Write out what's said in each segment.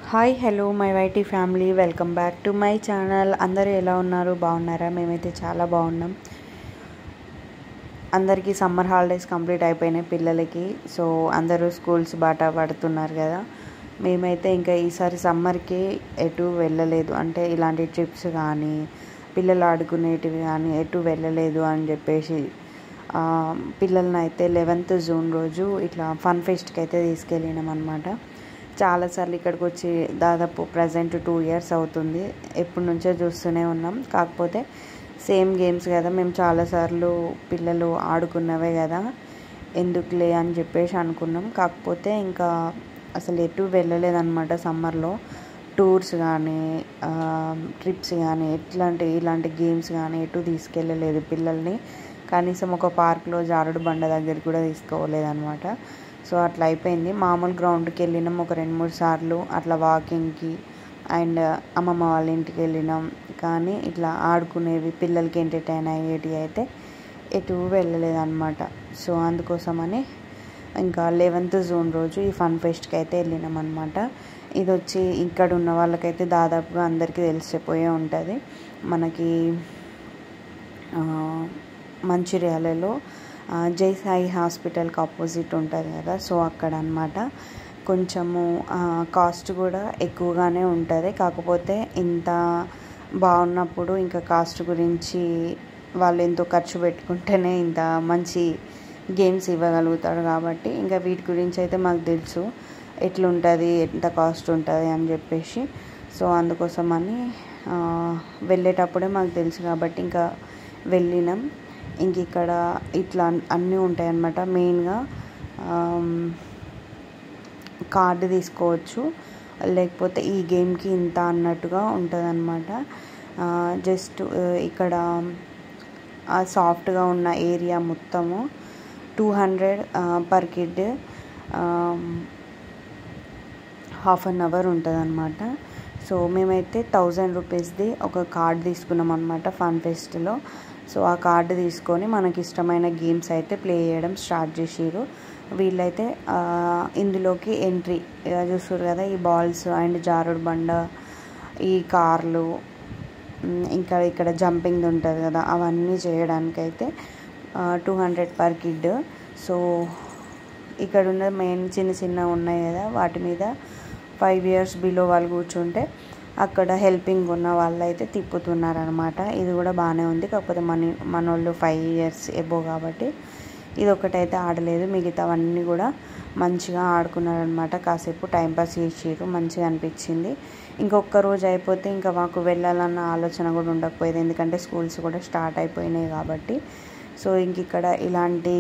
Hi hello my YT family, welcome back to my channel. అందరూ ఎలా ఉన్నారు? బాగున్నారా? మేమైతే చాలా బాగున్నాం. అందరికీ సమ్మర్ హాలిడేస్ కంప్లీట్ అయిపోయినాయి పిల్లలకి. సో అందరూ స్కూల్స్ బాట పడుతున్నారు కదా. మేమైతే ఇంకా ఈసారి సమ్మర్కి ఎటు వెళ్ళలేదు. అంటే ఇలాంటి ట్రిప్స్ కానీ పిల్లలు ఆడుకునేటివి కానీ ఎటు వెళ్ళలేదు అని చెప్పేసి పిల్లల్ని అయితే 11th జూన్ రోజు ఇట్లా ఫన్ ఫెస్ట్కి అయితే తీసుకెళ్ళినాం అనమాట. చాలాసార్లు ఇక్కడికి వచ్చి దాదాపు ప్రజెంట్ 2 years అవుతుంది. ఎప్పటి నుంచో చూస్తూనే ఉన్నాం. కాకపోతే సేమ్ గేమ్స్ కదా, మేము చాలాసార్లు పిల్లలు ఆడుకున్నవే కదా, ఎందుకులే అని చెప్పేసి అనుకున్నాం. కాకపోతే ఇంకా అసలు ఎటు వెళ్ళలేదన్నమాట సమ్మర్లో. టూర్స్ కానీ ట్రిప్స్ కానీ ఇలాంటి గేమ్స్ కానీ ఎటు తీసుకెళ్ళలేదు పిల్లల్ని. కనీసం ఒక పార్క్లో జారుడు బండ దగ్గరికి కూడా తీసుకోలేదన్నమాట. సో అట్లా అయిపోయింది. మామూలు గ్రౌండ్కి వెళ్ళినాం ఒక 2-3 సార్లు అట్లా వాకింగ్కి, అండ్ అమ్మమ్మ వాళ్ళ ఇంటికి వెళ్ళినాం. కానీ ఇట్లా ఆడుకునేవి పిల్లలకి ఎంటర్టైన్ అయ్యేటి అయితే ఎటు వెళ్ళలేదన్నమాట. సో అందుకోసమని ఇంకా 11th జూన్ రోజు ఈ ఫన్ ఫెస్ట్కి అయితే వెళ్ళినాం అనమాట. ఇది వచ్చి ఇక్కడ ఉన్న వాళ్ళకైతే దాదాపుగా అందరికీ తెలిసిపోయే ఉంటుంది. మనకి మంచిర్యాలలో జై సాయి హాస్పిటల్కి ఆపోజిట్ ఉంటుంది కదా, సో అక్కడ అనమాట. కొంచెము కాస్ట్ కూడా ఎక్కువగానే ఉంటుంది. కాకపోతే ఇంత బాగున్నప్పుడు ఇంకా కాస్ట్ గురించి వాళ్ళు ఎంతో ఖర్చు పెట్టుకుంటేనే ఇంత మంచి గేమ్స్ ఇవ్వగలుగుతారు. కాబట్టి ఇంకా వీటి గురించి అయితే మాకు తెలుసు ఎట్లుంటుంది, ఎంత కాస్ట్ ఉంటుంది అని చెప్పేసి. సో అందుకోసమని వెళ్ళేటప్పుడే మాకు తెలుసు కాబట్టి ఇంకా వెళ్ళినాం. ఇంక ఇక్కడ ఇట్లా అన్నీ ఉంటాయి అన్నమాట. మెయిన్గా కార్డు తీసుకోవచ్చు, లేకపోతే ఈ గేమ్కి ఇంత అన్నట్టుగా ఉంటుంది అన్నమాట. జస్ట్ ఇక్కడ ఆ సాఫ్ట్గా ఉన్న ఏరియా మొత్తము 200 పర్ కిడ్, ½ ఉంటుంది అన్నమాట. సో మేమైతే 1000 రూపీస్ది ఒక కార్డు తీసుకున్నాం అనమాట ఫన్ ఫెస్ట్లో. సో ఆ కార్డు తీసుకొని మనకి ఇష్టమైన గేమ్స్ అయితే ప్లే చేయడం స్టార్ట్ చేసారు వీళ్ళైతే. ఇందులోకి ఎంట్రీ చూస్తారు కదా, ఈ బాల్స్ అండ్ జారుడు బండ, ఈ కార్లు, ఇంకా ఇక్కడ జంపింగ్ ఉంటుంది కదా, అవన్నీ చేయడానికైతే 200 పర్ కిడ్. సో ఇక్కడ ఉన్న మెయిన్ చిన్న ఉన్నాయి కదా, వాటి మీద 5 years బిలో వాళ్ళు కూర్చుంటే అక్కడ హెల్పింగ్ ఉన్న వాళ్ళు అయితే తిప్పుతున్నారనమాట. ఇది కూడా బాగానే ఉంది. కాకపోతే మనోళ్ళు 5 years ఎబో కాబట్టి ఇది ఒకటైతే ఆడలేదు. మిగతావన్నీ కూడా మంచిగా ఆడుకున్నారనమాట. కాసేపు టైంపాస్ చేసారు, మంచిగా అనిపించింది. ఇంకొక రోజు అయిపోతే ఇంకా మాకు వెళ్ళాలన్న ఆలోచన కూడా ఉండకపోయేది, ఎందుకంటే స్కూల్స్ కూడా స్టార్ట్ అయిపోయినాయి కాబట్టి. సో ఇంక ఇక్కడ ఇలాంటి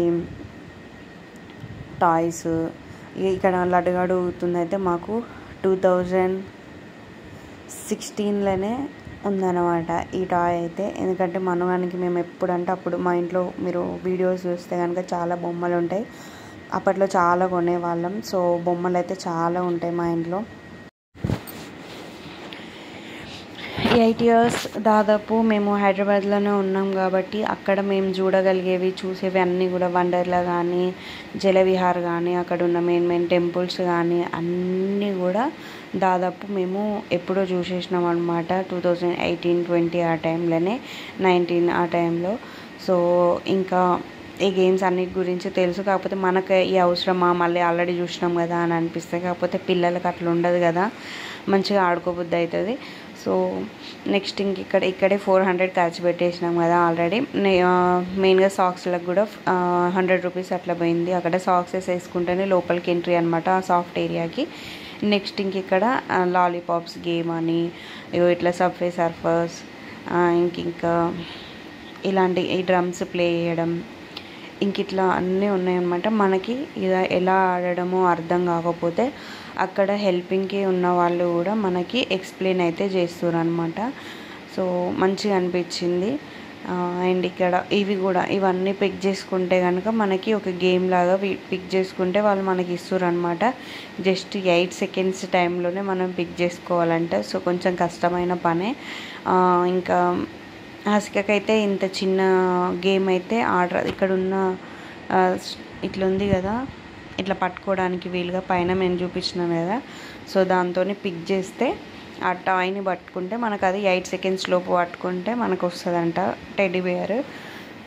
టాయ్స్, ఇక్కడ లడ్డుగాడు ఊగుతుందైతే మాకు 2016లోనే ఉందన్నమాట ఈ టాయ్ అయితే. ఎందుకంటే మనవానికి మేము ఎప్పుడంటే అప్పుడు మా ఇంట్లో మీరు వీడియోస్ చూస్తే కనుక చాలా బొమ్మలు ఉంటాయి. అప్పట్లో చాలా కొనేవాళ్ళం. సో బొమ్మలు అయితే చాలా ఉంటాయి మా ఇంట్లో. 8 years దాదాపు మేము హైదరాబాద్లోనే ఉన్నాం కాబట్టి అక్కడ మేము చూడగలిగేవి చూసేవి అన్నీ కూడా వండర్లా కానీ, జలవిహార్ కానీ, అక్కడ ఉన్న మెయిన్ టెంపుల్స్ కానీ అన్నీ కూడా దాదాపు మేము ఎప్పుడో చూసేసినాం అనమాట. 2018-20 ఆ టైంలోనే, 19 ఆ టైంలో. సో ఇంకా ఈ గేమ్స్ అన్నిటి గురించి తెలుసు. కాకపోతే మనకు ఈ అవసరమా, మళ్ళీ ఆల్రెడీ చూసినాం కదా అని అనిపిస్తాయి. కాకపోతే పిల్లలకి అట్లా ఉండదు కదా, మంచిగా ఆడుకోబుద్ధి అవుతుంది. సో నెక్స్ట్ ఇక్కడే 400 ఖర్చు పెట్టేసినాం కదా ఆల్రెడీ. మెయిన్గా సాక్స్లకు కూడా 100 రూపీస్ అట్లా పోయింది. అక్కడ సాక్సెస్ వేసుకుంటేనే లోపలికి ఎంట్రీ అనమాట ఆ సాఫ్ట్ ఏరియాకి. నెక్స్ట్ ఇక్కడ లాలీపాప్స్ గేమ్ అని, ఇట్లా సబ్వే సర్ఫర్స్, ఇంకా ఇలాంటి ఈ డ్రమ్స్ ప్లే చేయడం, ఇట్లా అన్నీ ఉన్నాయన్నమాట. మనకి ఇలా ఎలా ఆడడమో అర్థం కాకపోతే అక్కడ హెల్పింగ్కి ఉన్న వాళ్ళు కూడా మనకి ఎక్స్ప్లెయిన్ అయితే చేస్తారు అనమాట. సో మంచిగా అనిపించింది. అండ్ ఇక్కడ ఇవన్నీ పిక్ చేసుకుంటే కనుక మనకి ఒక గేమ్ లాగా పిక్ చేసుకుంటే వాళ్ళు మనకి ఇస్తారు అనమాట. జస్ట్ 8 seconds టైంలోనే మనం పిక్ చేసుకోవాలంట. సో కొంచెం కష్టమైన పనే. ఇంకా హాసికకైతే ఇంత చిన్న గేమ్ అయితే ఇక్కడ ఉన్న ఇట్లా ఉంది కదా ఇట్లా పట్టుకోవడానికి వీలుగా పైన మేము చూపించినాం కదా, సో దాంతో పిక్ చేస్తే ఆ టాయ్ని పట్టుకుంటే మనకు అది 8 సెకండ్స్ లోపు పట్టుకుంటే మనకు వస్తుందంట టెడ్డీ బేర్.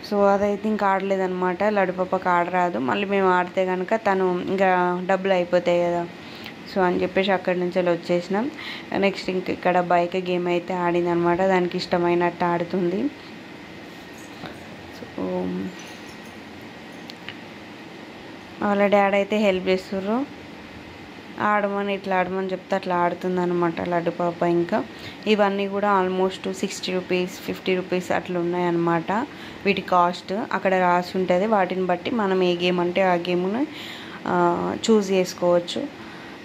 సో అదైతే ఇంకా ఆడలేదనమాట, లడ్డుపప్పకి ఆడరాదు, మళ్ళీ మేము ఆడితే కనుక తను ఇంకా డబ్బులు అయిపోతాయి కదా, సో అని చెప్పేసి అక్కడి నుంచి వచ్చేసినాం. నెక్స్ట్ ఇంక ఇక్కడ బైక్ గేమ్ అయితే ఆడింది అనమాట, దానికి ఇష్టమైనట్టు ఆడుతుంది. సో వాళ్ళ డాడీ అయితే హెల్ప్ చేస్తుర్రు, ఆడమని ఇట్లా ఆడమని చెప్తే అట్లా ఆడుతుంది అనమాట లడ్డు పాప. ఇంకా ఇవన్నీ కూడా ఆల్మోస్ట్ 60 రూపీస్ 50 రూపీస్ అట్లా ఉన్నాయన్నమాట వీటి కాస్ట్. అక్కడ రాసి ఉంటుంది, వాటిని బట్టి మనం ఏ గేమ్ అంటే ఆ గేమ్ని చూస్ చేసుకోవచ్చు.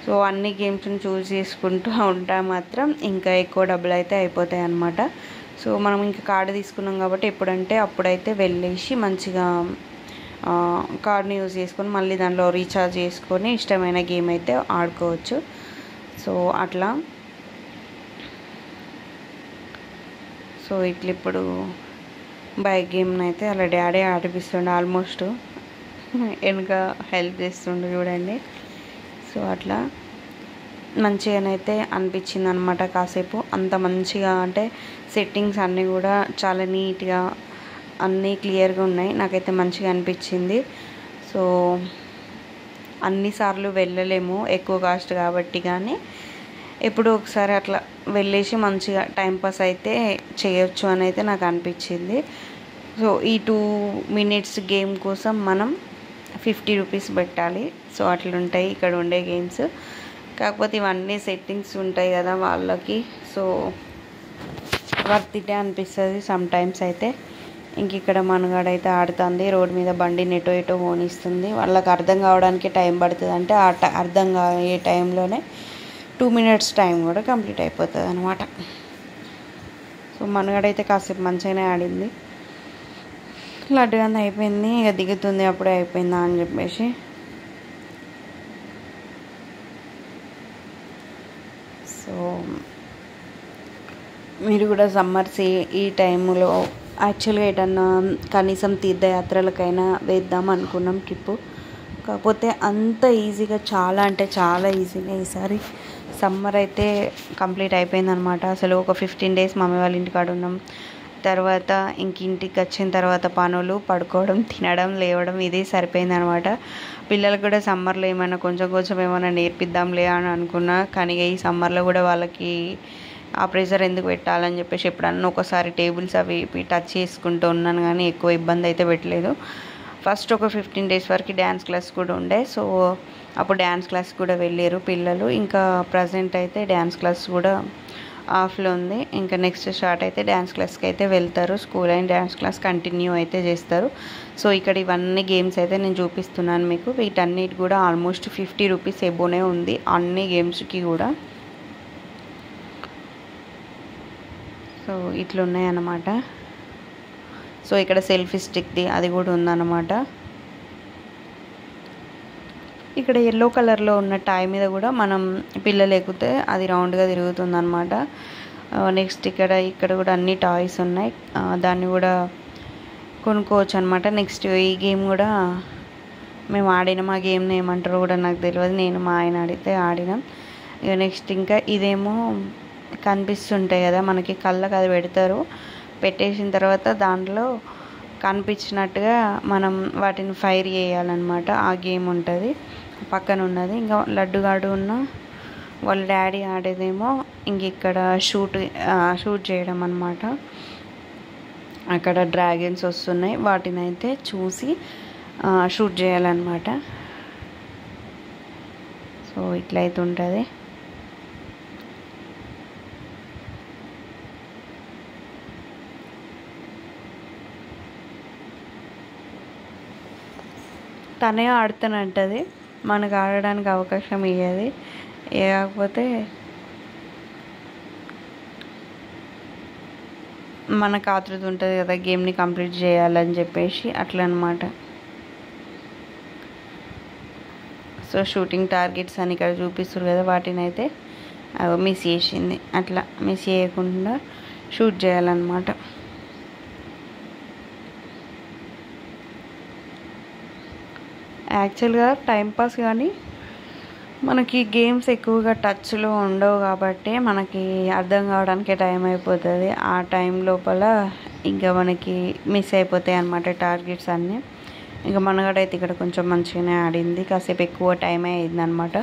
సో అన్ని గేమ్స్ని చూస్ చేసుకుంటూ ఉంటా మాత్రం ఇంకా ఎక్కువ డబ్బులు అయితే అయిపోతాయి అన్నమాట. సో మనం ఇంకా కార్డు తీసుకున్నాం కాబట్టి ఎప్పుడంటే అప్పుడైతే వెళ్ళేసి మంచిగా కార్డ్ని యూజ్ చేసుకొని మళ్ళీ దాంట్లో రీఛార్జ్ చేసుకొని ఇష్టమైన గేమ్ అయితే ఆడుకోవచ్చు. సో అట్లా సో ఇట్లా ఇప్పుడు బైక్ గేమ్ని అయితే అలా డాడీ ఆడిపిస్తుండే, ఆల్మోస్ట్ వెనుక హెల్ప్ చేస్తుండే చూడండి. సో అట్లా మంచిగానైతే అనిపించింది అనమాట కాసేపు. అంత మంచిగా అంటే సెట్టింగ్స్ అన్నీ కూడా చాలా నీట్గా అన్నీ క్లియర్గా ఉన్నాయి, నాకైతే మంచిగా అనిపించింది. సో అన్నిసార్లు వెళ్ళలేము ఎక్కువ కాస్ట్ కాబట్టి, కానీ ఎప్పుడో ఒకసారి అట్లా వెళ్ళేసి మంచిగా టైంపాస్ అయితే చేయొచ్చు అని అయితే నాకు అనిపించింది. సో ఈ 2 మినిట్స్ గేమ్ కోసం మనం 50 రూపీస్ పెట్టాలి. సో అట్లుంటాయి ఇక్కడ ఉండే గేమ్స్. కాకపోతే ఇవన్నీ సెట్టింగ్స్ ఉంటాయి కదా వాళ్ళకి, సో వర్త్ ఇటే అనిపిస్తుంది సమ్ టైమ్స్ అయితే. ఇంక ఇక్కడ మనగాడైతే ఆడుతుంది, రోడ్ మీద బండిని ఎటో ఎటో పోనిస్తుంది. వాళ్ళకి అర్థం కావడానికి టైం పడుతుంది, అంటే అర్థం కాయే టైంలోనే 2 మినిట్స్ టైం కూడా కంప్లీట్ అయిపోతుంది అనమాట. సో మనగాడైతే కాసేపు మంచిగానే ఆడింది. లడ్డుగా అయిపోయింది, ఇక దిగుతుంది అప్పుడే అయిపోయిందా అని చెప్పేసి. సో మీరు కూడా సమ్మర్స్ ఈ టైంలో యాక్చువల్గా ఎటన్నా కనీసం తీర్థయాత్రలకైనా వేద్దాం అనుకున్నాం ట్రిప్పు. కాకపోతే అంత ఈజీగా చాలా అంటే చాలా ఈజీగా ఈసారి సమ్మర్ అయితే కంప్లీట్ అయిపోయిందనమాట. అసలు ఒక 15 డేస్ మమ్మీ వాళ్ళ ఇంటికాడ ఉన్నాం. తర్వాత ఇంటికి వచ్చిన తర్వాత పనులు, పడుకోవడం, తినడం, లేవడం ఇదే సరిపోయిందనమాట. పిల్లలకు కూడా సమ్మర్లో ఏమైనా కొంచెం ఏమైనా నేర్పిద్దాంలే అని అనుకున్నా, కానీ ఈ సమ్మర్లో కూడా వాళ్ళకి ఆ ప్రెషర్ ఎందుకు పెట్టాలని చెప్పేసి ఎప్పుడన్నా ఒకసారి టేబుల్స్ అవి టచ్ చేసుకుంటూ ఉన్నాను, కానీ ఎక్కువ ఇబ్బంది అయితే పెట్టలేదు. ఫస్ట్ ఒక 15 డేస్ వరకు డ్యాన్స్ క్లాస్ కూడా ఉండే, సో అప్పుడు డ్యాన్స్ క్లాస్ కూడా వెళ్ళారు పిల్లలు. ఇంకా ప్రజెంట్ అయితే డ్యాన్స్ క్లాస్ కూడా ఆఫ్లో ఉంది. ఇంకా నెక్స్ట్ స్టార్ట్ అయితే డ్యాన్స్ క్లాస్కి అయితే వెళ్తారు, స్కూల్ అయిన డ్యాన్స్ క్లాస్ కంటిన్యూ అయితే చేస్తారు. సో ఇక్కడ ఇవన్నీ గేమ్స్ అయితే నేను చూపిస్తున్నాను మీకు. వీటన్నిటి కూడా ఆల్మోస్ట్ 50 రూపీస్ ఎబోనే ఉంది అన్ని గేమ్స్కి కూడా. సో ఇట్లున్నాయి అన్నమాట. సో ఇక్కడ సెల్ఫీ స్టిక్ది అది కూడా ఉందన్నమాట. ఇక్కడ ఎల్లో కలర్లో ఉన్న టాయ్ మీద కూడా మనం పిల్లలు ఎక్కితే అది రౌండ్గా తిరుగుతుంది అనమాట. నెక్స్ట్ ఇక్కడ కూడా అన్ని టాయ్స్ ఉన్నాయి, దాన్ని కూడా కొనుక్కోవచ్చు అనమాట. నెక్స్ట్ ఈ గేమ్ కూడా మేము ఆడినాం, ఆ గేమ్ని ఏమంటారో కూడా నాకు తెలియదు, నేను మా ఆయన అడిగితే ఆడినాం. ఇక నెక్స్ట్ ఇంకా ఇదేమో కనిపిస్తుంటాయి కదా మనకి, కళ్ళకి అది పెడతారు, పెట్టేసిన తర్వాత దాంట్లో కనిపించినట్టుగా మనం వాటిని ఫైర్ చేయాలన్నమాట. ఆ గేమ్ ఉంటుంది పక్కన ఉన్నది. ఇంకా లడ్డుగాడు ఉన్న వాళ్ళ డాడీ ఆడేదేమో ఇంక ఇక్కడ షూట్ చేయడం అన్నమాట. అక్కడ డ్రాగన్స్ వస్తున్నాయి, వాటిని అయితే చూసి షూట్ చేయాలన్నమాట. సో ఇట్లయితే ఉంటుంది. తనే ఆడుతానంటది, మనకు ఆడడానికి అవకాశం ఇవ్వదు. కాకపోతే మనకు ఆతృత ఉంటుంది కదా గేమ్ని కంప్లీట్ చేయాలని చెప్పేసి, అట్లా అనమాట. సో షూటింగ్ టార్గెట్స్ అని ఇక్కడ చూపిస్తారు కదా, వాటిని అయితే మిస్ చేసింది. అట్లా మిస్ చేయకుండా షూట్ చేయాలన్నమాట. యాక్చువల్గా టైంపాస్ కానీ మనకి గేమ్స్ ఎక్కువగా టచ్లో ఉండవు కాబట్టి మనకి అర్థం కావడానికి టైం అయిపోతుంది. ఆ టైం లోపల ఇంకా మనకి మిస్ అయిపోతాయి అన్నమాట టార్గెట్స్ అన్నీ. ఇంకా మనగడైతే ఇక్కడ కొంచెం మంచిగానే ఆడింది, కాసేపు ఎక్కువ టైమే అయిందనమాట.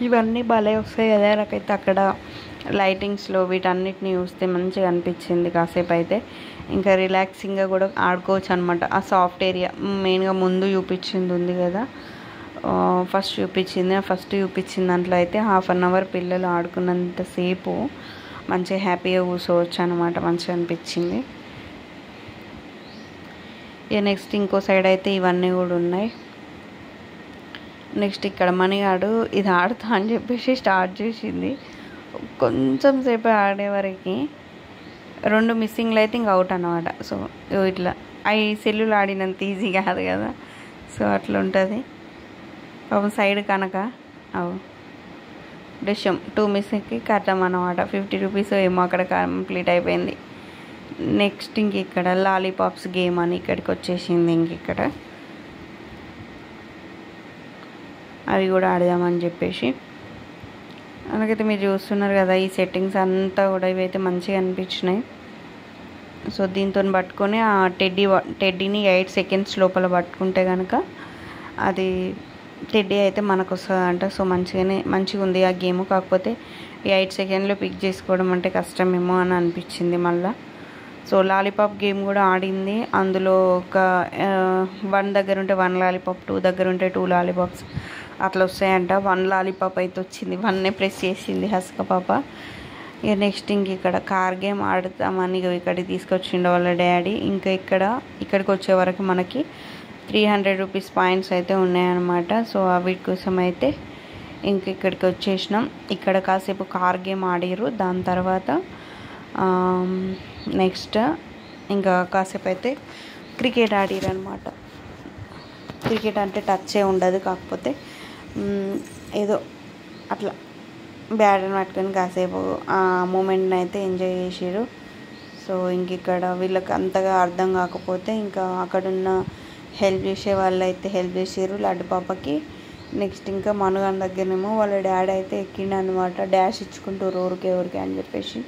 ఇవన్నీ భలే వస్తాయి కదా. నాకైతే అక్కడ లైటింగ్స్లో వీటన్నిటిని చూస్తే మంచిగా అనిపించింది. కాసేపు అయితే ఇంకా రిలాక్సింగ్గా కూడా ఆడుకోవచ్చు అనమాట. ఆ సాఫ్ట్ ఏరియా మెయిన్గా ముందు చూపించింది ఉంది కదా, ఫస్ట్ చూపించిన దాంట్లో అయితే 1/2 అవర్ పిల్లలు ఆడుకున్నంతసేపు మంచిగా హ్యాపీగా కూర్చోవచ్చు అనమాట. మంచిగా అనిపించింది. ఇక నెక్స్ట్ ఇంకో సైడ్ అయితే ఇవన్నీ కూడా ఉన్నాయి. నెక్స్ట్ ఇక్కడ మణిగాడు ఇది ఆడుతా అని చెప్పేసి స్టార్ట్ చేసింది. కొంచెం సేపు ఆడేవరకు 2 మిస్సింగ్లు అయితే ఇంక అవుట్ అన్నమాట. సో ఇట్లా అవి సెల్లులు ఆడినంత ఈజీ కాదు కదా, సో అట్లా ఉంటుంది. పాపం సైడ్ కనుక డిషం 2 మిస్సింగ్కి కట్టం అన్నమాట. 50 రూపీస్ ఏమో అక్కడ కంప్లీట్ అయిపోయింది. నెక్స్ట్ ఇంక ఇక్కడ లాలీపాప్స్ గేమ్ అని ఇక్కడికి వచ్చేసింది. ఇంక ఇక్కడ అవి కూడా ఆడదామని చెప్పేసి అలాగైతే మీరు చూస్తున్నారు కదా, ఈ సెట్టింగ్స్ అంతా కూడా ఇవైతే మంచిగా అనిపించినాయి. సో దీంతో పట్టుకొని ఆ టెడ్డీని 8 సెకండ్స్ లోపల పట్టుకుంటే కనుక అది టెడ్డీ అయితే మనకు వస్తుందంట. సో మంచిగా ఉంది ఆ గేమ్. కాకపోతే 8 సెకండ్లో పిక్ చేసుకోవడం అంటే కష్టమేమో అని అనిపించింది మళ్ళీ. సో లాలీపాప్ గేమ్ కూడా ఆడింది. అందులో ఒక 1 దగ్గర ఉంటే 1 లాలీపాప్, 2 దగ్గర ఉంటే 2 లాలీపాప్స్ అట్లా వస్తాయంట. 1 లాలీపాప్ అయితే వచ్చింది, 1నే ప్రెస్ చేసింది హస్క పాప. ఇక నెక్స్ట్ ఇంక ఇక్కడ కార్ గేమ్ ఆడతామని ఇక్కడికి తీసుకొచ్చిండు వాళ్ళ డాడీ. ఇంకా ఇక్కడికి వచ్చే వరకు మనకి 300 రూపీస్ పాయింట్స్ అయితే ఉన్నాయన్నమాట. సో వీటి కోసం అయితే ఇంక ఇక్కడికి వచ్చేసినాం. ఇక్కడ కాసేపు కార్ గేమ్ ఆడిరు. దాని తర్వాత నెక్స్ట్ ఇంకా కాసేపు అయితే క్రికెట్ ఆడిరు అనమాట. క్రికెట్ అంటే టచ్చే ఉండదు, కాకపోతే ఏదో అట్లా బ్యాట్ని పట్టుకొని కాసేపు ఆ మూమెంట్ని అయితే ఎంజాయ్ చేసారు. సో ఇంక ఇక్కడ వీళ్ళకి అంతగా అర్థం కాకపోతే ఇంకా అక్కడున్న హెల్ప్ చేసే వాళ్ళు అయితే హెల్ప్ చేసారు లడ్డు పాపకి. నెక్స్ట్ ఇంకా మనుగాని దగ్గరనేమో వాళ్ళ డాడీ అయితే ఎక్కిండు అనమాట, డాష్ ఇచ్చుకుంటూ ఊరికే అని చెప్పేసి.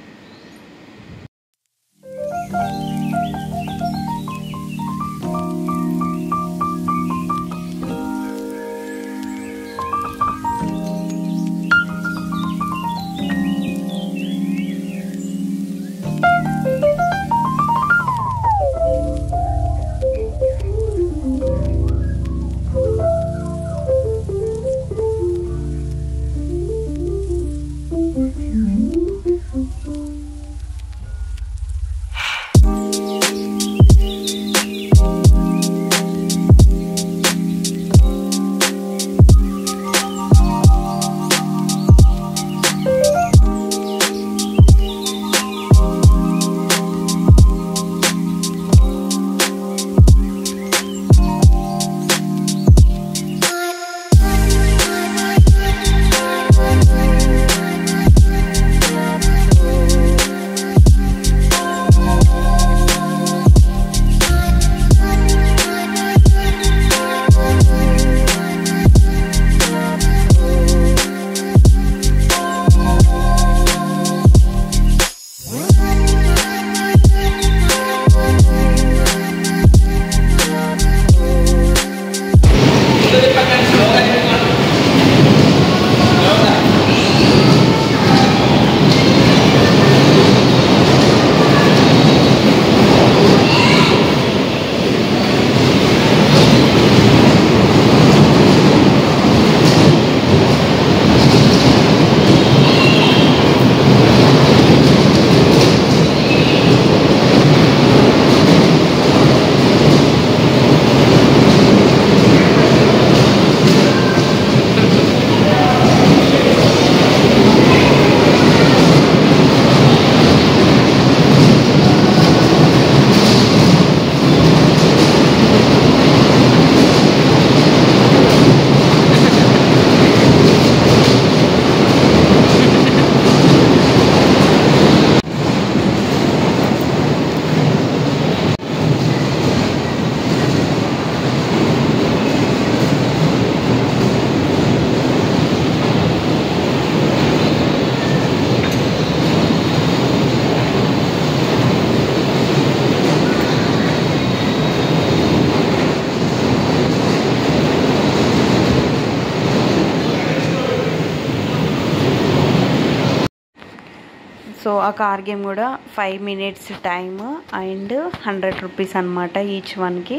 సో ఆ కార్ గేమ్ కూడా 5 minutes టైమ్ అండ్ 100 రూపీస్ అనమాట ఈచ్ వన్కి.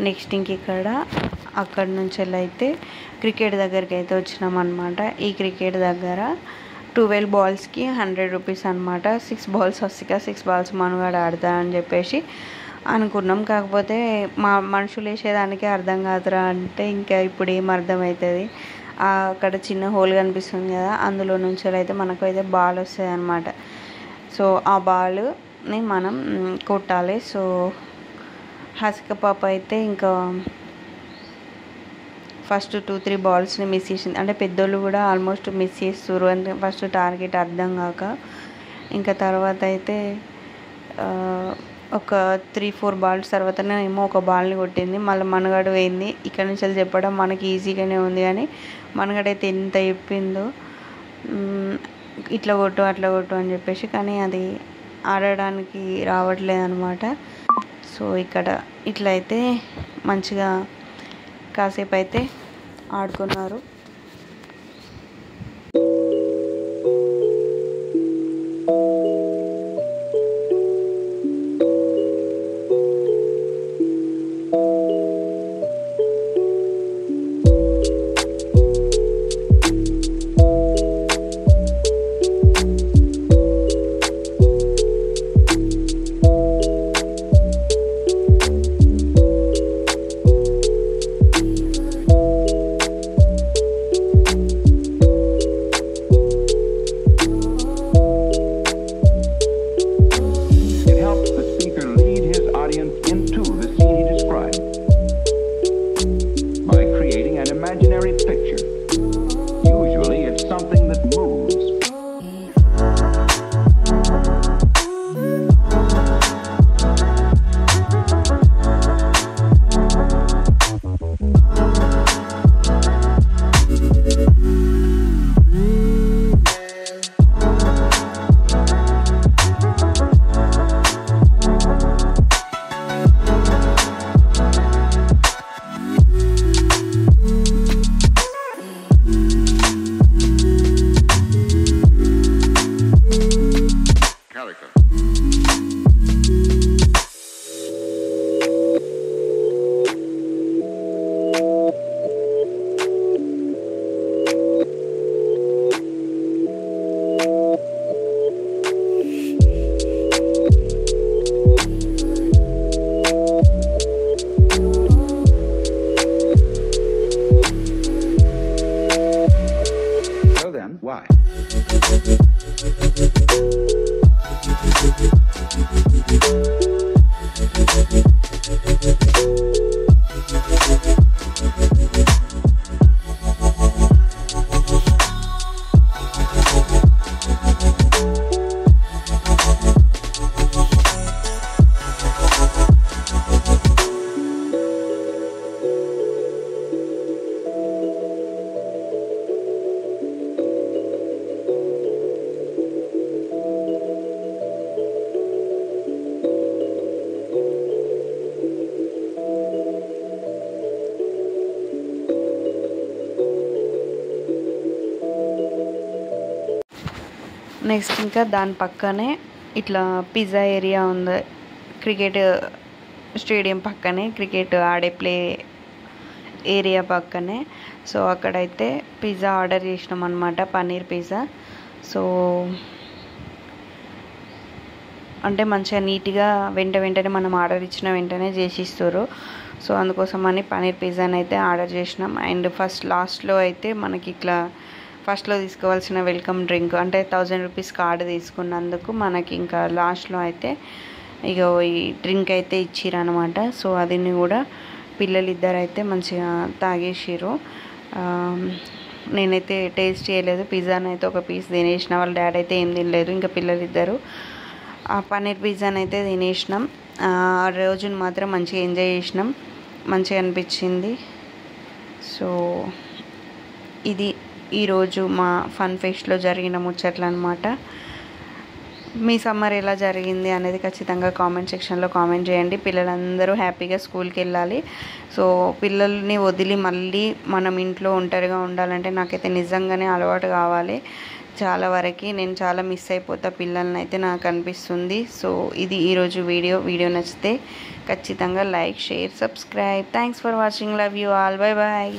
నెక్స్ట్ ఇంక ఇక్కడ అక్కడ నుంచి అయితే క్రికెట్ దగ్గరికి అయితే వచ్చినాం అనమాట. ఈ క్రికెట్ దగ్గర 12 balls-కి 100 రూపీస్ అనమాట. 6 balls వస్తాయి, 6 balls మనగాడు ఆడతా అని చెప్పేసి అనుకున్నాం. కాకపోతే మా మనుషులు వేసేదానికే అర్థం కాదురా అంటే ఇంకా ఇప్పుడు ఏం అర్థమవుతుంది. అక్కడ చిన్న హోల్ కనిపిస్తుంది కదా, అందులో నుంచి అయితే మనకు అయితే బాల్ వస్తుంది అనమాట. సో ఆ బాల్ని మనం కొట్టాలి. సో హసిక పాప అయితే ఇంకా ఫస్ట్ 2-3 balls-ని మిస్ చేసింది. అంటే పెద్దోళ్ళు కూడా ఆల్మోస్ట్ మిస్ చేస్తారు అంటే ఫస్ట్ టార్గెట్ అర్థం కాక. ఇంకా తర్వాత అయితే ఒక 3-4 balls తర్వాతనే ఏమో ఒక బాల్ని కొట్టింది. మళ్ళీ మనగాడు పోయింది. ఇక్కడ నుంచి వెళ్ళి చెప్పడం మనకి ఈజీగానే ఉంది కానీ మనగాడైతే ఎంత చెప్పిందో ఇట్లా కొట్టు అట్లా కొట్టు అని చెప్పేసి, కానీ అది ఆడడానికి రావట్లేదు అనమాట. సో ఇక్కడ ఇట్లా అయితే మంచిగా కాసేపు అయితే ఆడుకున్నారు. నెక్స్ట్ ఇంకా దాని పక్కనే ఇట్లా పిజ్జా ఏరియా ఉంది. క్రికెట్ స్టేడియం పక్కనే క్రికెట్ ఆడే ప్లే ఏరియా పక్కనే. సో అక్కడైతే పిజ్జా ఆర్డర్ చేసినాం అనమాట, పన్నీర్ పిజ్జా. సో అంటే మంచిగా నీట్గా వెంటనే మనం ఆర్డర్ ఇచ్చిన వెంటనే చేసి ఇస్తారు. సో అందుకోసమని పన్నీర్ పిజ్జాని అయితే ఆర్డర్ చేసినాం. అండ్ లాస్ట్లో అయితే మనకి ఇట్లా ఫస్ట్లో తీసుకోవాల్సిన వెల్కమ్ డ్రింక్ అంటే 1000 రూపీస్ కార్డు తీసుకున్నందుకు మనకి ఇంకా లాస్ట్లో అయితే ఇక ఈ డ్రింక్ అయితే ఇచ్చిరనమాట. సో అది కూడా పిల్లలిద్దరు అయితే మంచిగా తాగేసిరు. నేనైతే టేస్ట్ చేయలేదు. పిజ్జాని అయితే ఒక పీస్ తినేసిన, వాళ్ళ డాడీ అయితే ఏం తినలేదు. ఇంకా పిల్లలిద్దరు ఆ పన్నీర్ పిజ్జాని అయితే తినేసినాం. ఆ రోజును మాత్రం మంచిగా ఎంజాయ్ చేసినాం, మంచిగా అనిపించింది. సో ఇది ఈరోజు మా ఫన్ ఫెస్ట్లో జరిగిన ముచ్చట్లు అనమాట. మీ సమ్మర్ ఎలా జరిగింది అనేది ఖచ్చితంగా కామెంట్ సెక్షన్లో కామెంట్ చేయండి. పిల్లలందరూ హ్యాపీగా స్కూల్కి వెళ్ళాలి. సో పిల్లల్ని వదిలి మళ్ళీ మనం ఇంట్లో ఒంటరిగా ఉండాలంటే నాకైతే నిజంగానే అలవాటు కావాలి. చాలా వరకు నేను చాలా మిస్ అయిపోతా పిల్లల్ని అయితే నాకు అనిపిస్తుంది. సో ఇది ఈరోజు వీడియో నచ్చితే ఖచ్చితంగా like, share, subscribe. Thanks for watching. Love you all. Bye bye.